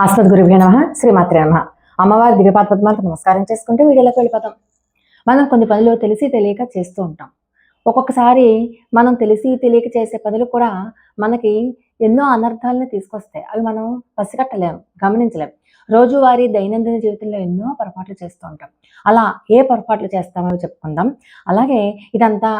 అస్మద్గురుభ్యో నమః శ్రీమాత్రే నమః. అమ్మవారి దివ్యపాదపద్మాలకు నమస్కారం చేసుకుంటూ వీడియోలోకి వెళ్ళిపోతాం. మనం కొన్ని పనులు తెలిసి తెలియక చేస్తూ ఉంటాం. ఒక్కొక్కసారి మనం తెలిసి తెలియక చేసే పనులు కూడా మనకి ఎన్నో అనర్థాలను తీసుకొస్తాయి. అవి మనం పసిగట్టలేము, గమనించలేం. రోజువారీ దైనందిన జీవితంలో ఎన్నో పొరపాట్లు చేస్తూ ఉంటాం. అలా ఏ పొరపాట్లు చేస్తామో అవి చెప్పుకుందాం. అలాగే ఇదంతా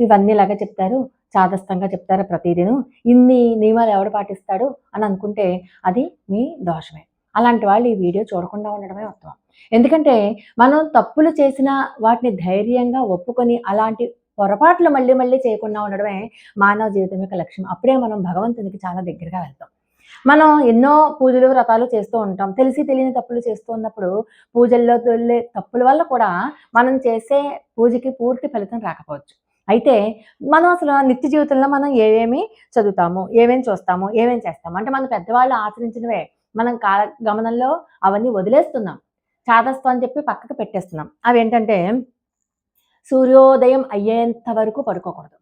ఇవన్నీ ఇలాగే చెప్తారు, చాదస్తంగా చెప్తారు ప్రతిదినం. ఇన్ని నియమాలు ఎవడు పాటిస్తాడు అని అనుకుంటే అది మీ దోషమే. అలాంటి వాళ్ళు ఈ వీడియో చూడకుండా ఉండడమే ఉత్తమం. ఎందుకంటే మనం తప్పులు చేసినా వాటిని ధైర్యంగా ఒప్పుకొని అలాంటి పొరపాట్లు మళ్ళీ మళ్ళీ చేయకుండా ఉండడమే మానవ జీవితం యొక్క లక్ష్యం. అప్పుడే మనం భగవంతునికి చాలా దగ్గరగా వెళ్తాం. మనం ఎన్నో పూజలు, వ్రతాలు చేస్తూ ఉంటాం. తెలిసి తెలియని తప్పులు చేస్తూ ఉన్నప్పుడు పూజల్లో దొర్లే తప్పుల వల్ల కూడా మనం చేసే పూజకి పూర్తి ఫలితం రాకపోవచ్చు. అయితే మనం అసలు నిత్య జీవితంలో మనం ఏమేమి చదువుతాము, ఏమేమి చూస్తాము, ఏమేమి చేస్తాము అంటే మన పెద్దవాళ్ళు ఆచరించినవే మనం గమనంలో అవన్నీ వదిలేస్తున్నాం. చాదస్తం అని చెప్పి పక్కకు పెట్టేస్తున్నాం. అవేంటంటే సూర్యోదయం అయ్యేంత వరకు పడుకోకూడదు.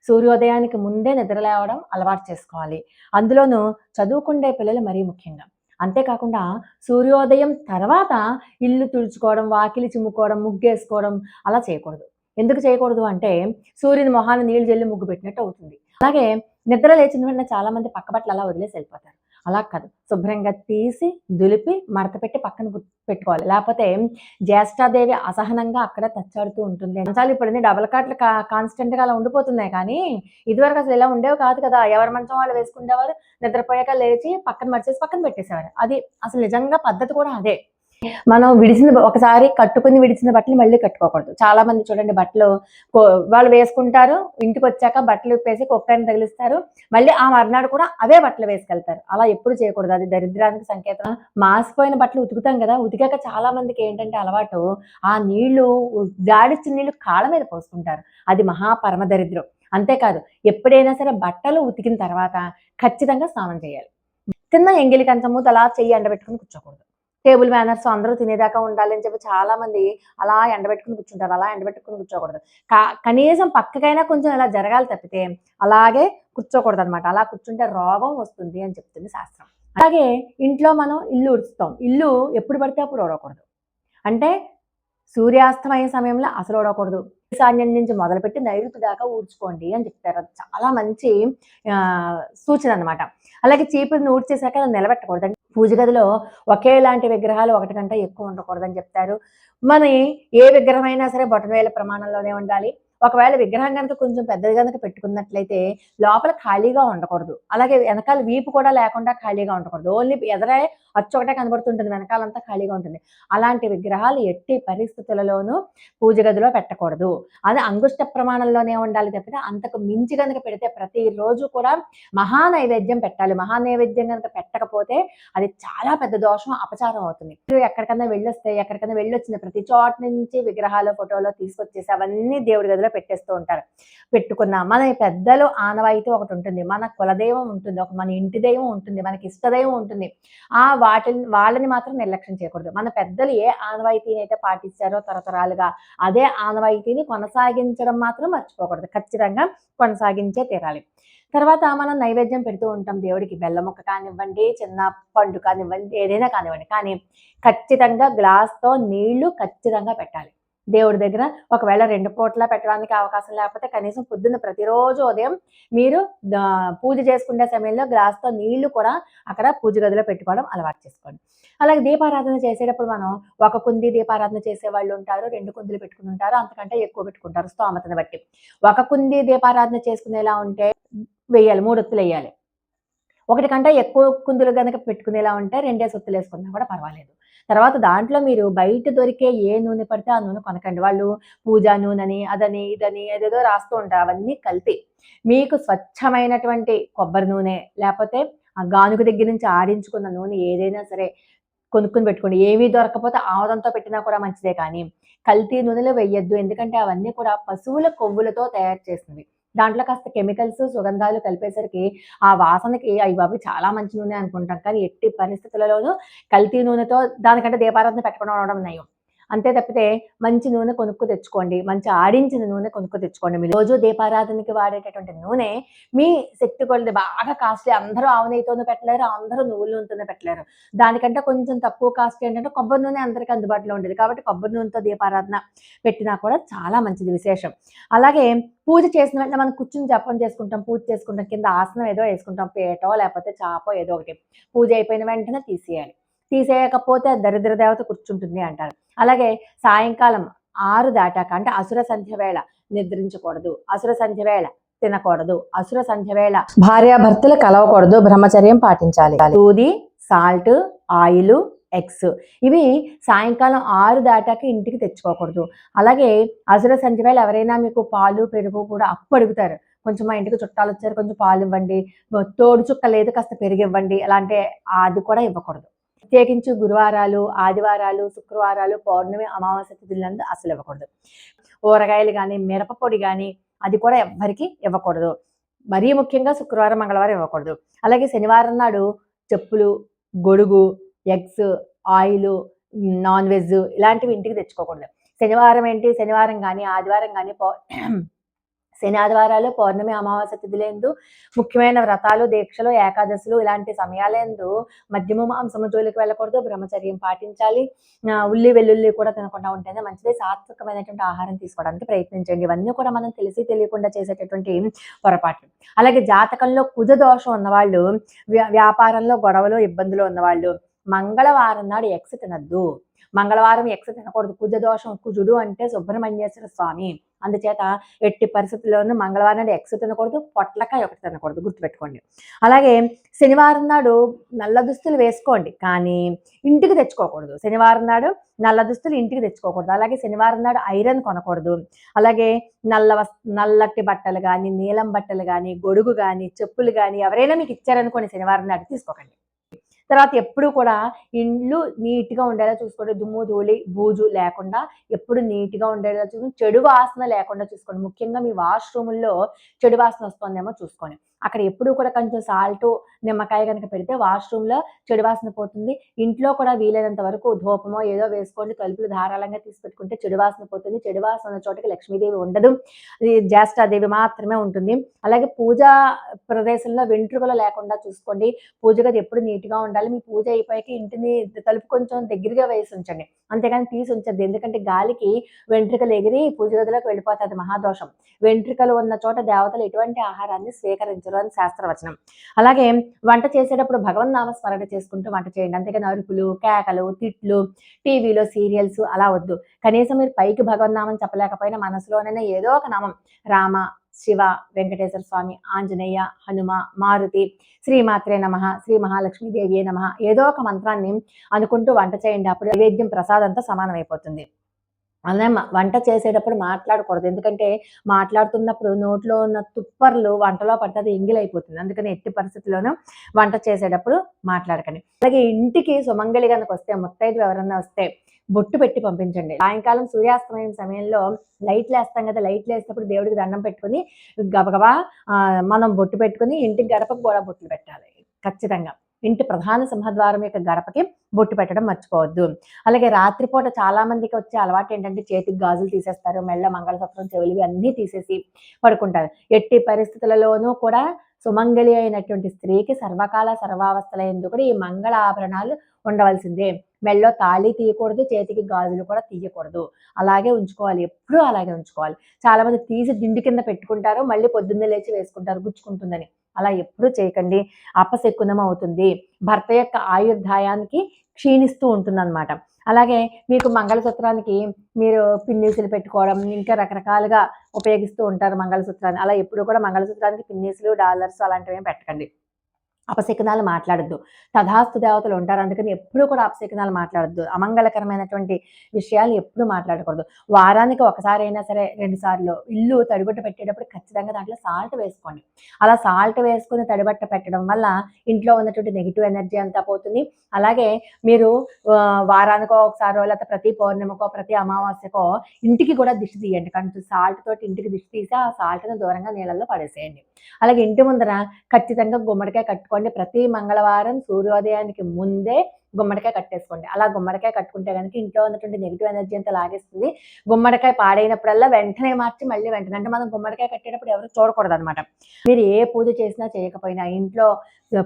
సూర్యోదయానికి ముందే నిద్ర లేవడం అలవాటు చేసుకోవాలి. అందులోనూ చదువుకుండే పిల్లలు మరీ ముఖ్యంగా. అంతేకాకుండా సూర్యోదయం తర్వాత ఇల్లు తుడుచుకోవడం, వాకిలి చిమ్ముకోవడం, ముగ్గేసుకోవడం అలా చేయకూడదు. ఎందుకు చేయకూడదు అంటే సూర్యుని మొహాన నీళ్లు జల్లి ముగ్గు పెట్టినట్టు అవుతుంది. అలాగే నిద్ర లేచిన వెంటనే చాలా మంది పక్క బట్టలు అలా వదిలేసి వెళ్ళిపోతారు. అలా కాదు, శుభ్రంగా తీసి దులిపి మడత పెట్టి పక్కన పెట్టుకోవాలి. లేకపోతే జ్యేష్ఠాదేవి అసహనంగా అక్కడ తచ్చాడుతూ ఉంటుంది. మంచాలు ఇప్పుడు డబల్ కాట్లు కాన్స్టెంట్గా అలా ఉండిపోతున్నాయి. కానీ ఇదివరకు అసలు ఇలా ఉండేవి కాదు కదా. ఎవరి మంచం వాళ్ళు వేసుకునేవారు, నిద్రపోయాక లేచి పక్కన మడిచేసి పక్కన పెట్టేసేవారు. అది అసలు నిజంగా పద్ధతి కూడా అదే. మనం ఒకసారి కట్టుకుని విడిచిన బట్టలు మళ్ళీ కట్టుకోకూడదు. చాలా మంది చూడండి బట్టలు వాళ్ళు వేసుకుంటారు, ఇంటికి వచ్చాక బట్టలు విప్పేసి కుక్కని తగిలిస్తారు, మళ్ళీ ఆ మర్నాడు కూడా అవే బట్టలు వేసుకెళ్తారు. అలా ఎప్పుడు చేయకూడదు, అది దరిద్రానికి సంకేతం. మాసిపోయిన బట్టలు ఉతుకుతాం కదా, ఉతికాక చాలా మందికి ఏంటంటే అలవాటు ఆ నీళ్లు, జాడిచ్చిన నీళ్లు కాళ్ళ మీద పోసుకుంటారు. అది మహాపరమ దరిద్రం. అంతేకాదు, ఎప్పుడైనా సరే బట్టలు ఉతికిన తర్వాత ఖచ్చితంగా స్నానం చేయాలి. తిన్న ఎంగిలి కంచము అలా చెయ్యి ఎండబెట్టుకుని కూర్చోకూడదు. టేబుల్ మేనర్స్ అందరూ తినేదాకా ఉండాలని చెప్పి చాలా మంది అలా ఎండబెట్టుకుని కూర్చుంటారు. అలా ఎండబెట్టుకుని కూర్చోకూడదు. కనీసం పక్కకైనా కొంచెం ఇలా జరగాలి తప్పితే అలాగే కూర్చోకూడదు అనమాట. అలా కూర్చుంటే రోగం వస్తుంది అని చెప్తుంది శాస్త్రం. అలాగే ఇంట్లో మనం ఇల్లు ఉడుస్తాం. ఇల్లు ఎప్పుడు పడితే అప్పుడు ఊడకూడదు. అంటే సూర్యాస్తమయ సమయంలో అసలు ఊడకూడదు. ఈశాన్యం నుంచి మొదలుపెట్టి నైరుతి దాకా ఊడ్చుకోండి అని చెప్తారు. అది చాలా మంచి సూచన అనమాట. అలాగే చీపురుని ఊడ్చేసాక నిలబెట్టకూడదు. పూజ గదిలో ఒకేలాంటి విగ్రహాలు ఒకటి కంటే ఎక్కువ ఉండకూడదని చెప్తారు. మన ఏ విగ్రహమైనా సరే బొటనవేల ప్రమాణంలోనే ఉండాలి. ఒకవేళ విగ్రహం కనుక కొంచెం పెద్దది కనుక పెట్టుకున్నట్లయితే లోపల ఖాళీగా ఉండకూడదు. అలాగే వెనకాల వీపు కూడా లేకుండా ఖాళీగా ఉండకూడదు. ఓన్లీ ఎదరే అచ్చు ఒకటే కనబడుతుంటుంది, వెనకాలంతా ఖాళీగా ఉంటుంది. అలాంటి విగ్రహాలు ఎట్టి పరిస్థితులలోనూ పూజ గదిలో పెట్టకూడదు. అది అంగుష్ట ప్రమాణంలోనే ఉండాలి తప్పితే అంతకు మించి కనుక పెడితే ప్రతిరోజు కూడా మహానైవేద్యం పెట్టాలి. మహానైవేద్యం కనుక పెట్టకపోతే అది చాలా పెద్ద దోషం, అపచారం అవుతుంది. ఎక్కడికన్నా వెళ్ళొచ్చిన ప్రతి చోట నుంచి విగ్రహాలు, ఫోటోలు తీసుకొచ్చేసి అవన్నీ దేవుడి గదిలో పెట్టేస్తూ ఉంటారు. పెట్టుకున్న మన పెద్దలు ఆనవాయితీ ఒకటి ఉంటుంది, మన కులదైవం ఉంటుంది, మన ఇంటి దైవం ఉంటుంది, మనకి ఇష్టదైవం ఉంటుంది. వాళ్ళని మాత్రం నిర్లక్ష్యం చేయకూడదు. మన పెద్దలు ఏ ఆనవాయితీని అయితే పాటించారో తరతరాలుగా అదే ఆనవాయితీని కొనసాగించడం మాత్రం మర్చిపోకూడదు. ఖచ్చితంగా కొనసాగించే తీరాలి. తర్వాత మనం నైవేద్యం పెడుతూ ఉంటాం దేవుడికి. బెల్లం ముక్క కానివ్వండి, చిన్న పండు కానివ్వండి, ఏదైనా కానివ్వండి. కానీ ఖచ్చితంగా గ్లాస్తో నీళ్లు ఖచ్చితంగా పెట్టాలి దేవుడి దగ్గర. ఒకవేళ 2 పూట్ల పెట్టడానికి అవకాశం లేకపోతే కనీసం పొద్దున్న ప్రతిరోజు ఉదయం మీరు పూజ చేసుకునే సమయంలో గ్లాస్తో నీళ్లు కూడా అక్కడ పూజ గదిలో పెట్టుకోవడం అలవాటు చేసుకోండి. అలాగే దీపారాధన చేసేటప్పుడు మనం ఒక కుంది దీపారాధన చేసే వాళ్ళు ఉంటారు, 2 కుందులు పెట్టుకుని ఉంటారు, అంతకంటే ఎక్కువ పెట్టుకుంటారు స్తోమతను బట్టి. ఒక కుంది దీపారాధన చేసుకునేలా ఉంటే వేయాలి, 3 ఒత్తులు వేయాలి. ఒకటి కంటే ఎక్కువ కుందులు గనక పెట్టుకునేలా ఉంటే 2 ఒత్తులు వేసుకున్నా కూడా పర్వాలేదు. తర్వాత దాంట్లో మీరు బయట దొరికే ఏ నూనె పడితే ఆ నూనె కొనకండి. వాళ్ళు పూజా నూనెని, అదని, ఇదని ఏదేదో రాస్తూ ఉంటారు. అవన్నీ కల్తీ. మీకు స్వచ్ఛమైనటువంటి కొబ్బరి నూనె, లేకపోతే ఆ గానుగ దగ్గర నుంచి ఆడించుకున్న నూనె ఏదైనా సరే కొనుక్కొని పెట్టుకోండి. ఏమీ దొరకకపోతే ఆముదంతో పెట్టినా కూడా మంచిదే. కానీ కల్తీ నూనెలు వేయొద్దు. ఎందుకంటే అవన్నీ కూడా పశువుల కొవ్వులతో తయారు చేసినవి. దాంట్లో కాస్త కెమికల్స్, సుగంధాలు కలిపేసరికి ఆ వాసనకి అయ్య బాబోయ్ చాలా మంచి నూనె అనుకుంటాం. కానీ ఎట్టి పరిస్థితులలోనూ కల్తీ నూనెతో దానికంటే దీపారాధన పెట్టకుండా ఉండడం నయం. అంతే తప్పితే మంచి నూనె కొనుక్కు తెచ్చుకోండి. మంచి ఆడించిన నూనె కొనుక్కు తెచ్చుకోండి. మీరు రోజు దీపారాధనకి వాడేటటువంటి నూనె మీ శక్తి కొలది బాగా కాస్ట్‌లీ. అందరూ ఆవు నెయ్యితోనూ పెట్టలేరు. అందరూ నువ్వుల నూనెతోనే పెట్టలేరు. దానికంటే కొంచెం తక్కువ కాస్ట్ ఏంటంటే కొబ్బరి నూనె అందరికి అందుబాటులో ఉండేది. కాబట్టి కొబ్బరి నూనెతో దీపారాధన పెట్టినా కూడా చాలా మంచిది విశేషం. అలాగే పూజ చేసిన వెంటనే మనం కూర్చొని జపం చేసుకుంటాం, పూజ చేసుకుంటాం. కింద ఆసనం ఏదో వేసుకుంటాం. పీటో లేకపోతే చాపో ఏదో ఒకటి. పూజ అయిపోయిన వెంటనే తీసేయాలి. తీసేయకపోతే దరిద్ర దేవత కూర్చుంటుంది అంటారు. అలాగే సాయంకాలం 6 దాటాక అంటే అసుర సంధ్య వేళ నిద్రించకూడదు. అసుర సంధ్య వేళ తినకూడదు. అసుర సంధ్య వేళ భార్యాభర్తలు కలవకూడదు. బ్రహ్మచర్యం పాటించాలి. దూది, సాల్ట్, ఆయిల్, ఎగ్స్ ఇవి సాయంకాలం 6 దాటాక ఇంటికి తెచ్చుకోకూడదు. అలాగే అసుర సంధ్య వేళ ఎవరైనా మీకు పాలు, పెరుగు కూడా అప్పు అడుగుతారు. కొంచెం మా ఇంటికి చుట్టాలు వచ్చారు, కొంచెం పాలు ఇవ్వండి, తోడు చుక్క లేదు కాస్త పెరుగు ఇవ్వండి. ఎలా అంటే అది కూడా ఇవ్వకూడదు. ప్రత్యేకించి గురువారాలు, ఆదివారాలు, శుక్రవారాలు, పౌర్ణమి, అమావాస్య తిథులందు అసలు ఇవ్వకూడదు. ఊరగాయలు కానీ, మిరపపొడి కానీ అది కూడా ఎవ్వరికి ఇవ్వకూడదు. మరీ ముఖ్యంగా శుక్రవారం, మంగళవారం ఇవ్వకూడదు. అలాగే శనివారం నాడు చెప్పులు, గొడుగు, ఎగ్స్, ఆయిలు, నాన్ వెజ్ ఇలాంటివి ఇంటికి తెచ్చుకోకూడదు. శనివారం ఏంటి, శనివారం కానీ, ఆదివారం కానీ శని ఆదివారాలు, పౌర్ణమి, అమావాస్య తిథులందు ముఖ్యమైన వ్రతాలు, దీక్షలు, ఏకాదశులు ఇలాంటి సమయాలందు మద్యము, మాంసము జోలికి వెళ్ళకూడదు. బ్రహ్మచర్యం పాటించాలి. ఉల్లి, వెల్లుల్లి కూడా తినకుండా ఉంటేనే మంచిది. సాత్వికమైనటువంటి ఆహారం తీసుకోవడానికి ప్రయత్నించండి. ఇవన్నీ కూడా మనం తెలిసి తెలియకుండా చేసేటటువంటి పొరపాట్లు. అలాగే జాతకంలో కుజ దోషం ఉన్నవాళ్ళు, వ్యాపారంలో గొడవలు, ఇబ్బందులు ఉన్నవాళ్ళు మంగళవారం నాడు ఎగ్స్ తినద్దు. మంగళవారం ఎగ్స్ తినకూడదు. కుజ దోషం. కుజుడు అంటే సుబ్రహ్మణ్యేశ్వర స్వామి. అందుచేత ఎట్టి పరిస్థితుల్లోనూ మంగళవారం నాడు ఎగ్స్ తినకూడదు. పొట్లకాయ ఒకటి తినకూడదు, గుర్తుపెట్టుకోండి. అలాగే శనివారం నాడు నల్ల దుస్తులు వేసుకోండి, కానీ ఇంటికి తెచ్చుకోకూడదు. శనివారం నాడు నల్ల దుస్తులు ఇంటికి తెచ్చుకోకూడదు. అలాగే శనివారం నాడు ఐరన్ కొనకూడదు. అలాగే నల్లటి బట్టలు కానీ, నీలం బట్టలు కానీ, గొడుగు కానీ, చెప్పులు కానీ ఎవరైనా మీకు ఇచ్చారనుకోండి శనివారం నాడు తీసుకోకండి. తర్వాత ఎప్పుడు కూడా ఇల్లు నీట్‌గా ఉండేలా చూసుకోండి. దుమ్ము, ధూళి, బూజు లేకుండా ఎప్పుడు నీట్‌గా ఉండేలా చూసుకోండి. చెడు వాసన లేకుండా చూసుకోండి. ముఖ్యంగా మీ వాష్‌రూముల్లో చెడు వాసన వస్తుందేమో చూసుకోండి. అక్కడ ఎప్పుడు కూడా కొంచెం సాల్టు, నిమ్మకాయ గనుక పెడితే వాష్‌రూమ్‌లో చెడు వాసన పోతుంది. ఇంట్లో కూడా వీలైనంత వరకు ధూపమో ఏదో వేసుకోండి. తలుపులు ధారాళంగా తీసి పెట్టుకుంటే చెడు వాసన పోతుంది. చెడు వాసన ఉన్న చోటకి లక్ష్మీదేవి ఉండదు. జ్యేష్ఠాదేవి మాత్రమే ఉంటుంది. అలాగే పూజా ప్రదేశంలో వెంట్రుకలు లేకుండా చూసుకోండి. పూజ గది ఎప్పుడు నీట్‌గా ఉండాలి. మీ పూజ అయిపోయాక ఇంటిని తలుపు కొంచెం దగ్గరగా వేసి ఉంచండి. అంతేగాని తీసి ఉంచొద్దు. ఎందుకంటే గాలికి వెంట్రుకలు ఎగిరి పూజ గదిలోకి వెళ్ళిపోతాయి. అది మహాదోషం. వెంట్రుకలు ఉన్న చోట దేవతలు ఎటువంటి ఆహారాన్ని స్వీకరించరు అని శాస్త్రవచనం. అలాగే వంట చేసేటప్పుడు భగవన్నామ స్మరణ చేసుకుంటూ వంట చేయండి. అంతేగాని అరుపులు, కేకలు, తిట్లు, టీవీలో సీరియల్స్ అలా వద్దు. కనీసం మీరు పైకి భగవన్నామం చెప్పలేకపోయినా మనసులోనైనా ఏదో ఒక నామం రామ, శివ, వెంకటేశ్వర స్వామి, ఆంజనేయ, హనుమ, మారుతి, శ్రీమాత్రే నమః, శ్రీ మహాలక్ష్మీదేవియే నమః ఏదో ఒక మంత్రాన్ని అనుకుంటూ వంట చేయండి. అప్పుడు నైవేద్యం ప్రసాదంతో సమానమైపోతుంది. అలానే వంట చేసేటప్పుడు మాట్లాడకూడదు. ఎందుకంటే మాట్లాడుతున్నప్పుడు నోట్లో ఉన్న తుప్పర్లు వంటలో పడితే అది ఎంగిలైపోతుంది. అందుకని ఎట్టి పరిస్థితుల్లోనూ వంట చేసేటప్పుడు మాట్లాడకండి. అలాగే ఇంటికి సుమంగళి గనక వస్తే, ముత్తైదువు ఎవరన్నా వస్తే బొట్టు పెట్టి పంపించండి. సాయంకాలం సూర్యాస్తమయం సమయంలో లైట్లు వేస్తాం కదా, లైట్లు వేసేటప్పుడు దేవుడికి దండం పెట్టుకుని గబగబా మనం బొట్టు పెట్టుకుని ఇంటికి గడపకు కూడా బొట్లు పెట్టాలి ఖచ్చితంగా. ఇంటి ప్రధాన సింహద్వారం యొక్క గడపకి బొట్టు పెట్టడం మర్చిపోవద్దు. అలాగే రాత్రిపూట చాలా మందికి వచ్చే అలవాటు ఏంటంటే చేతికి గాజులు తీసేస్తారు, మెళ్ళ మంగళసూత్రం, చెవులివి అన్నీ తీసేసి పడుకుంటారు. ఎట్టి పరిస్థితులలోనూ కూడా సుమంగళి అయినటువంటి స్త్రీకి సర్వకాల సర్వావస్థలయందు కూడా ఈ మంగళ ఆభరణాలు ఉండవలసిందే. మెళ్ళో తాళి తీయకూడదు, చేతికి గాజులు కూడా తీయకూడదు. అలాగే ఉంచుకోవాలి, ఎప్పుడూ అలాగే ఉంచుకోవాలి. చాలా మంది తీసి దిండు కింద పెట్టుకుంటారు, మళ్ళీ పొద్దున్నే లేచి వేసుకుంటారు గుచ్చుకుంటుందని. అలా ఎప్పుడూ చేయకండి. అపశకునం అవుతుంది. భర్త యొక్క ఆయుర్దాయానికి క్షీణిస్తూ ఉంటుందన్నమాట. అలాగే మీకు మంగళసూత్రానికి మీరు పిన్నీసులు పెట్టుకోవడం, ఇంకా రకరకాలుగా ఉపయోగిస్తూ ఉంటారు మంగళసూత్రాన్ని. అలా ఎప్పుడు కూడా మంగళసూత్రానికి పిన్నీసులు, డాలర్స్ అలాంటివి పెట్టకండి. అపశకునాలు మాట్లాడొద్దు. తథాస్తు దేవతలు ఉంటారు. అందుకని ఎప్పుడూ కూడా అపశకునాలు మాట్లాడొద్దు. అమంగళకరమైనటువంటి విషయాలు ఎప్పుడూ మాట్లాడకూడదు. వారానికి ఒకసారైనా సరే 2 సార్లు ఇల్లు తడిగుడ్డ పెట్టేటప్పుడు ఖచ్చితంగా దాంట్లో సాల్ట్ వేసుకోండి. అలా సాల్ట్ వేసుకొని తడిబట్ట పెట్టడం వల్ల ఇంట్లో ఉన్నటువంటి నెగిటివ్ ఎనర్జీ అంతా పోతుంది. అలాగే మీరు వారానికో ఒకసారో లేకపోతే ప్రతి పౌర్ణమికో, ప్రతి అమావాస్యకో ఇంటికి కూడా దిష్టి తీయండి. కొంచెం సాల్ట్ తోటి ఇంటికి దిష్టి తీసి ఆ సాల్ట్‌ని దూరంగా నీళ్ళల్లో పడేసేయండి. అలాగే ఇంటి ముందర ఖచ్చితంగా గుమ్మడికాయ కట్టుకోండి. ప్రతి మంగళవారం సూర్యోదయానికి ముందే గుమ్మడికాయ కట్టేసుకోండి. అలా గుమ్మడికాయ కట్టుకుంటే గనుక ఇంట్లో ఉన్నటువంటి నెగెటివ్ ఎనర్జీ అంతా లాగేస్తుంది. గుమ్మడికాయ పాడైనప్పుడల్లా వెంటనే మార్చి మళ్ళీ వెంటనే అంటే మనం గుమ్మడికాయ కట్టేటప్పుడు ఎవరు చూడకూడదనమాట. మీరు ఏ పూజ చేసినా చేయకపోయినా ఇంట్లో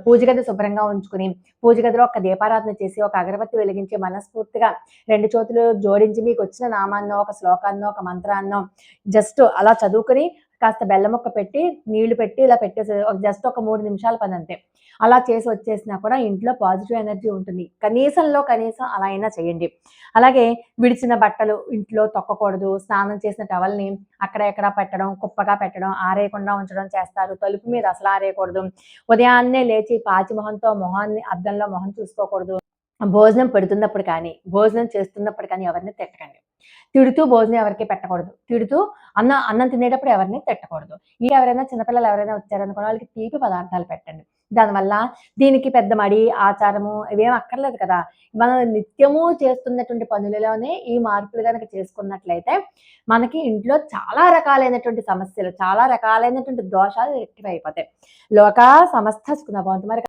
పూజ గది శుభ్రంగా ఉంచుకుని, పూజ గదిలో ఒక దీపారాధన చేసి, ఒక అగరబత్తి వెలిగించి మనస్ఫూర్తిగా 2 చేతులు జోడించి మీకొచ్చిన నామాన్నో, ఒక శ్లోకాన్నో, ఒక మంత్రాన్నో జస్ట్ అలా చదువుకొని కాస్త బెల్లం ముక్క పెట్టి, నీళ్లు పెట్టి ఇలా పెట్టేసి జస్ట్ ఒక 3 నిమిషాల పనంతే. అలా చేసి వచ్చేసినా కూడా ఇంట్లో పాజిటివ్ ఎనర్జీ ఉంటుంది. కనీసంలో కనీసం అలా అయినా చేయండి. అలాగే విడిచిన బట్టలు ఇంట్లో తొక్కకూడదు. స్నానం చేసిన టవల్‌ని అక్కడ ఇక్కడ పెట్టడం, కుప్పగా పెట్టడం, ఆరేయకుండా ఉంచడం చేస్తారు. తలుపు మీద అసలు ఆరేయకూడదు. ఉదయాన్నే లేచి పాచి మొహంతో మొహాన్ని అద్దంలో మొహం చూసుకోకూడదు. భోజనం పెడుతున్నప్పుడు కానీ, భోజనం చేస్తున్నప్పుడు కానీ ఎవరిని తిట్టకండి. తిడుతూ భోజనం ఎవరికీ పెట్టకూడదు. తిడుతూ అన్నం తినేటప్పుడు ఎవరిని తిట్టకూడదు. ఎవరైనా చిన్నపిల్లలు ఎవరైనా వచ్చారనుకోండి వాళ్ళకి తీపి పదార్థాలు పెట్టండి. దానివల్ల దీనికి పెద్ద మడి, ఆచారము ఇవేం అక్కర్లేదు కదా! మనం నిత్యము చేస్తున్నటువంటి పనులలోనే ఈ మార్పులు గనక చేసుకున్నట్లయితే మనకి ఇంట్లో చాలా రకాలైనటువంటి సమస్యలు, చాలా రకాలైనటువంటి దోషాలు రెక్టిఫై అయిపోతాయి. లోకా సమస్త సుఖినో భవంతు. మరి